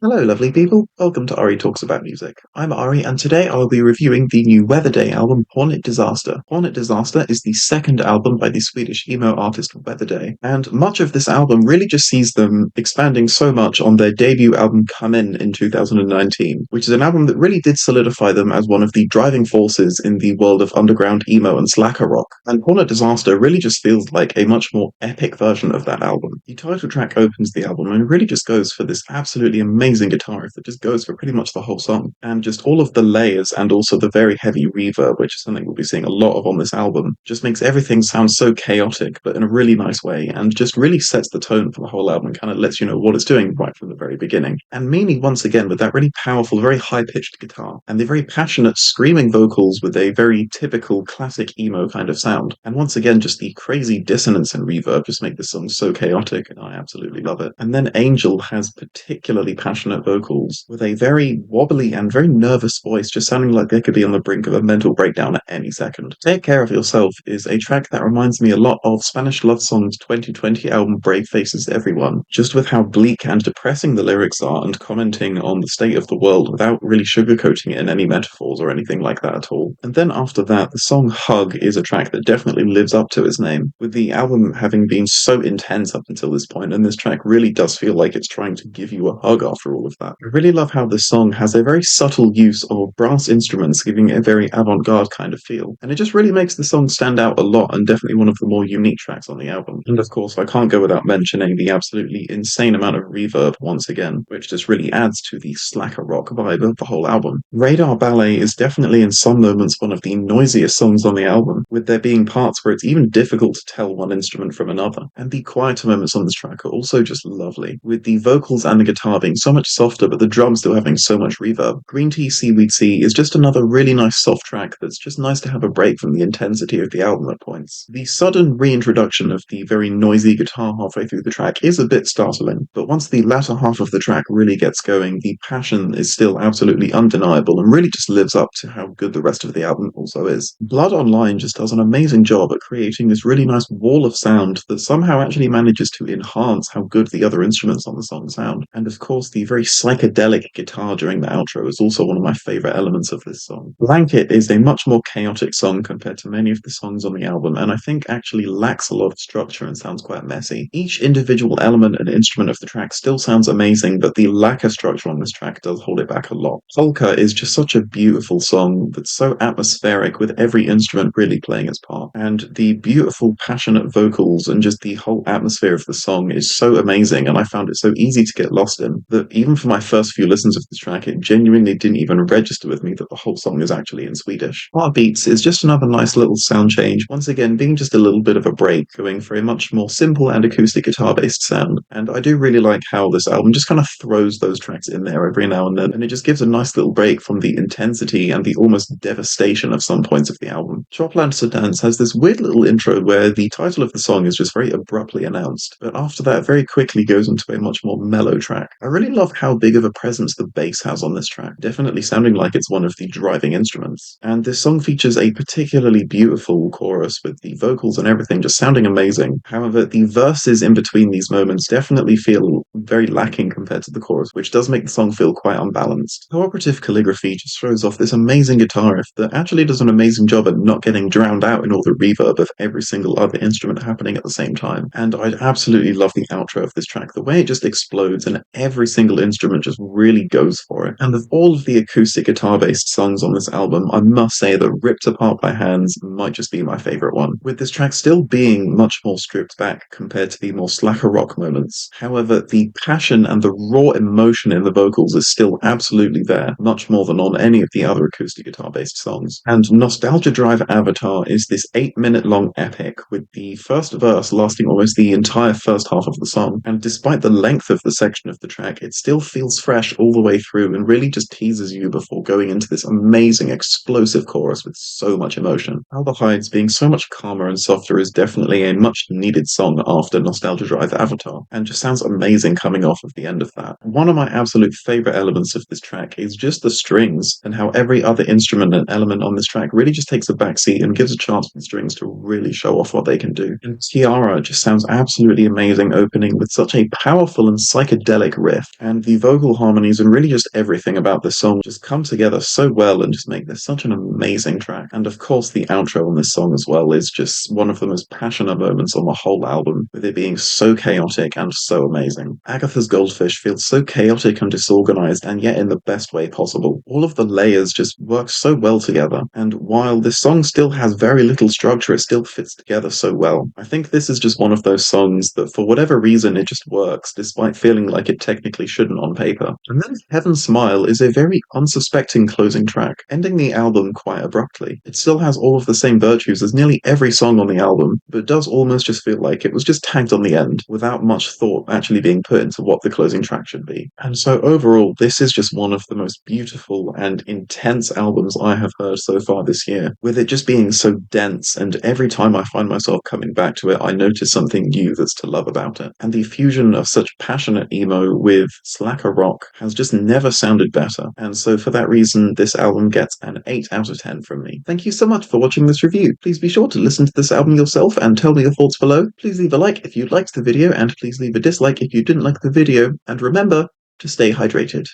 Hello, lovely people. Welcome to Ari Talks About Music. I'm Ari, and today I'll be reviewing the new Weatherday album, Hornet Disaster. Hornet Disaster is the second album by the Swedish emo artist Weatherday, and much of this album really just sees them expanding so much on their debut album Come In 2019, which is an album that really did solidify them as one of the driving forces in the world of underground emo and slacker rock. And Hornet Disaster really just feels like a much more epic version of that album. The title track opens the album and really just goes for this absolutely amazing guitar riff that just goes for pretty much the whole song. And just all of the layers and also the very heavy reverb, which is something we'll be seeing a lot of on this album, just makes everything sound so chaotic, but in a really nice way, and just really sets the tone for the whole album, kind of lets you know what it's doing right from the very beginning. And Mimi, once again, with that really powerful, very high-pitched guitar, and the very passionate, screaming vocals with a very typical classic emo kind of sound. And once again, just the crazy dissonance and reverb just make this song so chaotic, and I absolutely love it. And then Angel has particularly passionate vocals with a very wobbly and very nervous voice, just sounding like they could be on the brink of a mental breakdown at any second. Take Care of Yourself is a track that reminds me a lot of Spanish Love Song's 2020 album Brave Faces to Everyone, just with how bleak and depressing the lyrics are and commenting on the state of the world without really sugarcoating it in any metaphors or anything like that at all. And then after that, the song Hug is a track that definitely lives up to its name, with the album having been so intense up until this point, and this track really does feel like it's trying to give you a hug after all of that. I really love how this song has a very subtle use of brass instruments, giving it a very avant-garde kind of feel. And it just really makes the song stand out a lot, and definitely one of the more unique tracks on the album. And of course, I can't go without mentioning the absolutely insane amount of reverb once again, which just really adds to the slacker rock vibe of the whole album. Radar Ballet is definitely in some moments one of the noisiest songs on the album, with there being parts where it's even difficult to tell one instrument from another. And the quieter moments on this track are also just lovely, with the vocals and the guitar being so much softer, but the drums still having so much reverb. Green Tea Seaweed Sea is just another really nice soft track that's just nice to have a break from the intensity of the album at points. The sudden reintroduction of the very noisy guitar halfway through the track is a bit startling, but once the latter half of the track really gets going, the passion is still absolutely undeniable and really just lives up to how good the rest of the album also is. Blood Online just does an amazing job at creating this really nice wall of sound that somehow actually manages to enhance how good the other instruments on the song sound. And of course, the very psychedelic guitar during the outro is also one of my favorite elements of this song. Blanket is a much more chaotic song compared to many of the songs on the album, and I think actually lacks a lot of structure and sounds quite messy. Each individual element and instrument of the track still sounds amazing, but the lack of structure on this track does hold it back a lot. Polka is just such a beautiful song that's so atmospheric, with every instrument really playing its part. And the beautiful, passionate vocals and just the whole atmosphere of the song is so amazing, and I found it so easy to get lost in that even for my first few listens of this track, it genuinely didn't even register with me that the whole song is actually in Swedish. Heartbeats is just another nice little sound change, once again being just a little bit of a break, going for a much more simple and acoustic guitar-based sound. And I do really like how this album just kind of throws those tracks in there every now and then, and it just gives a nice little break from the intensity and the almost devastation of some points of the album. Chopland to Dance has this weird little intro where the title of the song is just very abruptly announced, but after that very quickly goes into a much more mellow track. I really love how big of a presence the bass has on this track, definitely sounding like it's one of the driving instruments. And this song features a particularly beautiful chorus with the vocals and everything just sounding amazing. However, the verses in between these moments definitely feel very lacking compared to the chorus, which does make the song feel quite unbalanced. Cooperative Calligraphy just throws off this amazing guitar riff that actually does an amazing job at not getting drowned out in all the reverb of every single other instrument happening at the same time. And I absolutely love the outro of this track, the way it just explodes and every single instrument just really goes for it. And of all of the acoustic guitar-based songs on this album, I must say that Ripped Apart by Hands might just be my favorite one, with this track still being much more stripped back compared to the more slacker rock moments. However, the passion and the raw emotion in the vocals is still absolutely there, much more than on any of the other acoustic guitar-based songs. And Nostalgia Drive Avatar is this 8-minute long epic, with the first verse lasting almost the entire first half of the song. And despite the length of the section of the track, it still feels fresh all the way through and really just teases you before going into this amazing explosive chorus with so much emotion. Aldehydes being so much calmer and softer is definitely a much needed song after Nostalgia Drive Avatar, and just sounds amazing coming off of the end of that. One of my absolute favorite elements of this track is just the strings, and how every other instrument and element on this track really just takes a backseat and gives a chance for the strings to really show off what they can do. And Tiara just sounds absolutely amazing opening with such a powerful and psychedelic riff, and the vocal harmonies and really just everything about the song just come together so well and just make this such an amazing track. And of course the outro on this song as well is just one of the most passionate moments on the whole album, with it being so chaotic and so amazing. Agatha's Goldfish feels so chaotic and disorganized, and yet in the best way possible. All of the layers just work so well together, and while this song still has very little structure, it still fits together so well. I think this is just one of those songs that for whatever reason it just works, despite feeling like it technically shouldn't on paper. And then Heaven Smile is a very unsuspecting closing track, ending the album quite abruptly. It still has all of the same virtues as nearly every song on the album, but does almost just feel like it was just tagged on the end, without much thought actually being put into what the closing track should be. And so overall, this is just one of the most beautiful and intense albums I have heard so far this year, with it just being so dense, and every time I find myself coming back to it, I notice something new that's to love about it. And the fusion of such passionate emo with slacker rock has just never sounded better, and so for that reason, this album gets an 8 out of 10 from me. Thank you so much for watching this review. Please be sure to listen to this album yourself and tell me your thoughts below. Please leave a like if you liked the video, and please leave a dislike if you didn't like the video, and remember to stay hydrated.